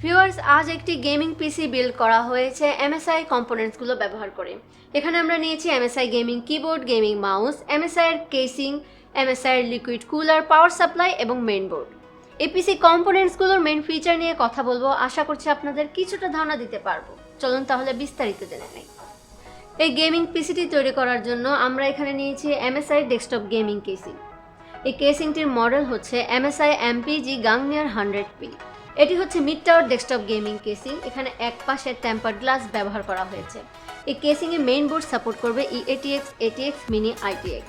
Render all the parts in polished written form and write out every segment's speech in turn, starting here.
Viewers, আজ একটি gaming PC build করা হয়েছে MSI কম্পোনেন্টসগুলো ব্যবহার করে। এখানে আমরা নিয়েছি MSI gaming keyboard, gaming mouse, MSI এর কেসিং, MSI এর লিকুইড কুলার, পাওয়ার সাপ্লাই এবং মেইন বোর্ড। এই পিসি কম্পোনেন্টসগুলোর মেইন ফিচার নিয়ে কথা বলবো। আশা করছি আপনাদের কিছুটা ধারণা দিতে পারবো। চলুন তাহলে বিস্তারিত জেনে নেই। এই গেমিং পিসিটি তৈরি করার জন্য আমরা এখানে নিয়েছি MSI ডেস্কটপ গেমিং কেসিং। এই কেসিংটির মডেল হচ্ছে MSI MPG Gangnir 100P। এটি হচ্ছে mid tower desktop gaming casing. এখানে এক পাশে টেম্পার্ড গ্লাস ব্যবহার করা হয়েছে। এই কেসিংয়ে মেইন বোর্ড সাপোর্ট করবে EATX, ATX, মিনি ITX।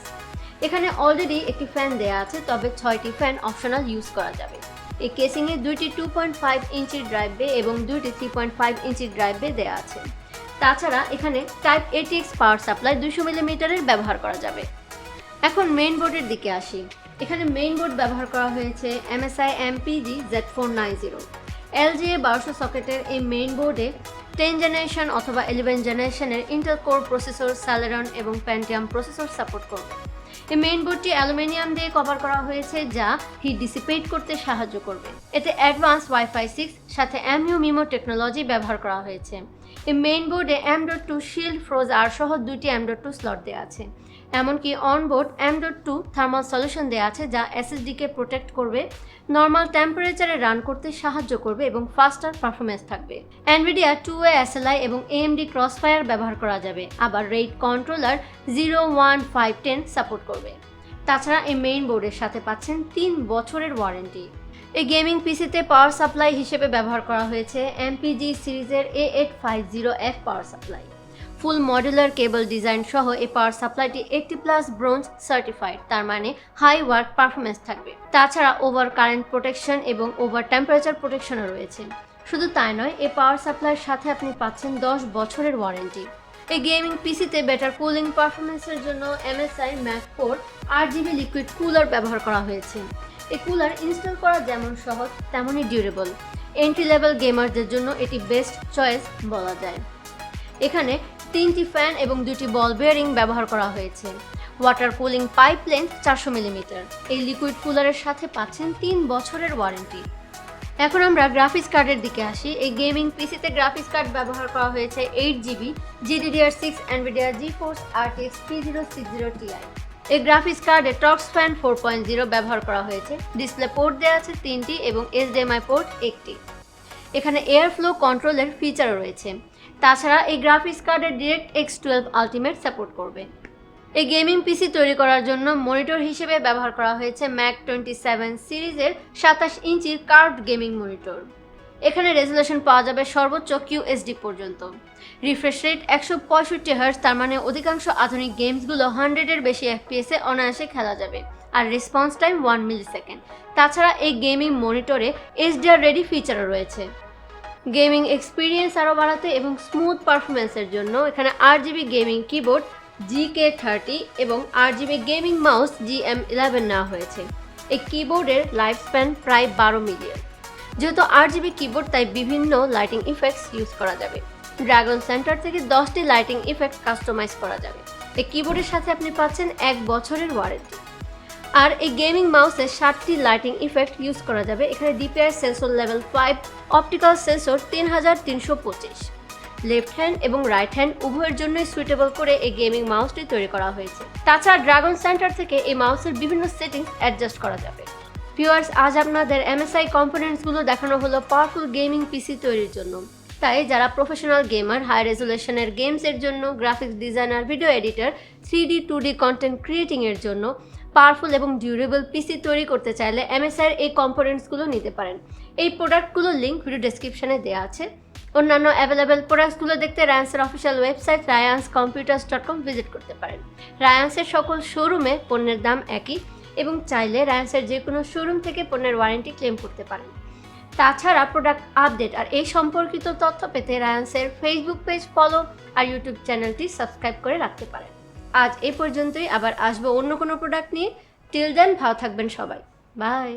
এখানে অলরেডি একটি ফ্যান দেয়া আছে, তবে 6টি ফ্যান অপশনাল ইউজ করা যাবে। এই কেসিংয়ে দুইটি 2.5 ইঞ্চির ড্রাইভ বে এবং দুইটি 3.5 ইঞ্চির ড্রাইভ বে দেয়া আছে। তাছাড়া এখানে টাইপ ATX পাওয়ার সাপ্লাই 200 মিলিমিটারের ব্যবহার করা যাবে। এখন মেইন বোর্ডের দিকে আসি। এখানে মেইন বোর্ড ব্যবহার করা হয়েছে MSI MPG Z490। LGA 1200 সকেটের এই মেইন বোর্ডে 10 জেনারেশন অথবা 11 জেনারেশনের ইন্টেল কোর প্রসেসর, Celeron এবং Pentium প্রসেসর সাপোর্ট করবে। এই মেইন বোর্ডটি অ্যালুমিনিয়াম দিয়ে কভার করা হয়েছে, যা হিট ডিসিপেট করতে সাহায্য করবে। এতে অ্যাডভান্স Wi-Fi 6 সাথে MU MIMO টেকনোলজি ব্যবহার করা হয়েছে। এই মেইন বোর্ডে M.2 শিল্ড ফ্রোজ আর সহ দুইটি M.2 স্লট দেওয়া আছে। এমনকি অনবোর্ড M.2 থার্মাল সলিউশন দেওয়া আছে, যা SSD-কে প্রোটেক্ট করবে, নর্মাল টেম্পারেচারে রান করতে সাহায্য করবে এবং ফাস্টার পারফরমেন্স থাকবে। NVIDIA 2-way SLI এবং AMD ক্রসফায়ার ব্যবহার করা যাবে। আবার রেড কন্ট্রোলার 01510 সাপোর্ট করবে। তাছাড়া এই মেইন বোর্ডের সাথে পাচ্ছেন 3 বছরের ওয়ারেন্টি। এই গেমিং পিসিতে পাওয়ার সাপ্লাই হিসেবে ব্যবহার করা হয়েছে MPG সিরিজের A850F পাওয়ার সাপ্লাই। ফুল মডুলার কেবল ডিজাইন সহ এই পাওয়ার সাপ্লাইটি 80+ ব্রোঞ্জ সার্টিফাইড, তার মানে হাই ওয়ার্ক পারফরমেন্স থাকবে। তাছাড়া ওভার কারেন্ট প্রোটেকশন এবং ওভার টেম্পারেচার প্রোটেকশনও রয়েছে। শুধু তাই নয়, এই পাওয়ার সাপ্লাইয়ের সাথে আপনি পাচ্ছেন 10 বছরের ওয়ারেন্টি। এই গেমিং পিসিতে বেটার কুলিং পারফরমেন্সের জন্য MSI ম্যাকপোর্ট RGB লিকুইড কুলার ব্যবহার করা হয়েছে। এই কুলার ইনস্টল করা যেমন সহজ তেমনই ডিউরেবল। এন্ট্রি লেভেল গেমারদের জন্য এটি বেস্ট চয়েস বলা যায়। এখানে 3টি ফ্যান এবং 2টি বল বেয়ারিং ব্যবহার করা হয়েছে। Water cooling pipe length 400 millimetre. এই লিকুইড কুলারের সাথে পাচ্ছেন 3 বছরের ওয়ারেন্টি। এখন আমরা গ্রাফিক্স কার্ডের দিকে আসি। এই গেমিং পিসিতে গ্রাফিক্স কার্ড ব্যবহার করা হয়েছে 8GB GDDR6 NVIDIA GeForce RTX 3060 Ti। এই গ্রাফিক্স কার্ডে টক্স ফ্যান 4.0 ব্যবহার করা হয়েছে। ডিসপ্লে পোর্ট দেওয়া আছে 3টি এবং HDMI পোর্ট 1টি। এখানে এয়ার ফ্লো কন্ট্রোলের ফিচারও রয়েছে। তাছাড়া এই গ্রাফিক্স কার্ডে DirectX 12 আলটিমেট সাপোর্ট করবে। এই গেমিং পিসি তৈরি করার জন্য মনিটর হিসেবে ব্যবহার করা হয়েছে Mac 27 সিরিজের 27 ইঞ্চির কার্ভড গেমিং মনিটর। এখানে রেজুলেশন পাওয়া যাবে সর্বোচ্চ QHD পর্যন্ত। রিফ্রেশ রেট 165 Hz, তার মানে অধিকাংশ আধুনিক গেমসগুলো 100-এর বেশি FPS-এ অনায়াসে খেলা যাবে। আর রেসপন্স টাইম 1 মিলিসেকেন্ড। তাছাড়া এই গেমিং মনিটরে HDR রেডি ফিচারও রয়েছে। গেমিং এক্সপিরিয়েন্স আরও বাড়াতে এবং স্মুথ পারফরমেন্সের জন্য এখানে RGB গেমিং কিবোর্ড GK30 এবং RGB গেমিং মাউস GM11 নেওয়া হয়েছে। এই কিবোর্ডের লাইফ স্প্যান প্রায় 12 মিলিয়ন। যেহেতু RGB কিবোর্ড, তাই বিভিন্ন লাইটিং ইফেক্টস ইউজ করা যাবে। ড্রাগন সেন্টার থেকে 10টি লাইটিং ইফেক্ট কাস্টমাইজ করা যাবে। এই কিবোর্ডের সাথে আপনি পাচ্ছেন 1 বছরের ওয়ারেন্টি। আর এই গেমিং মাউসে 7টি লাইটিং ইফেক্ট ইউজ করা যাবে। এখানে DPI sensor level 5, optical sensor 3325। Left hand এবং রাইট হ্যান্ড উভয়ের জন্যই সুইটেবল করে এই গেমিং মাউসটি তৈরি করা হয়েছে। তাছাড়া ড্রাগন সেন্টার থেকে এই মাউসের বিভিন্ন সেটিংস অ্যাডজাস্ট করা যাবে। ভিউয়ার্স, আজ আপনাদের MSI কম্পোনেন্টসগুলো দেখানো হলো পাওয়ারফুল গেমিং পিসি তৈরির জন্য। তাই যারা প্রফেশনাল গেমার, হাই রেজুলেশনের গেমসের জন্য, graphics designer, video editor, 3D 2D content ক্রিয়েটিংয়ের জন্য পাওয়ারফুল এবং ডিউরেবল পিসি তৈরি করতে চাইলে MSI এর এই কম্পোনেন্টসগুলো নিতে পারেন। এই প্রোডাক্টগুলোর লিঙ্ক ভিডিও ডেসক্রিপশনে দেওয়া আছে। অন্যান্য অ্যাভেলেবেল প্রোডাক্টসগুলো দেখতে রায়ান্সের অফিসিয়াল ওয়েবসাইট ryanscomputers.com ভিজিট করতে পারেন। রায়ান্সের সকল শোরুমে পণ্যের দাম একই এবং চাইলে রায়ান্সের যে কোনো শোরুম থেকে পণ্যের ওয়ারেন্টি ক্লেম করতে পারেন। তাছাড়া প্রোডাক্ট আপডেট আর এই সম্পর্কিত তথ্য পেতে রায়ান্সের ফেসবুক পেজ ফলো আর ইউটিউব চ্যানেলটি সাবস্ক্রাইব করে রাখতে পারেন। আজ এই পর্যন্তই, আবার আসবো অন্য কোনো প্রোডাক্ট নিয়ে। টিল দেন ভালো থাকবেন সবাই। বাই।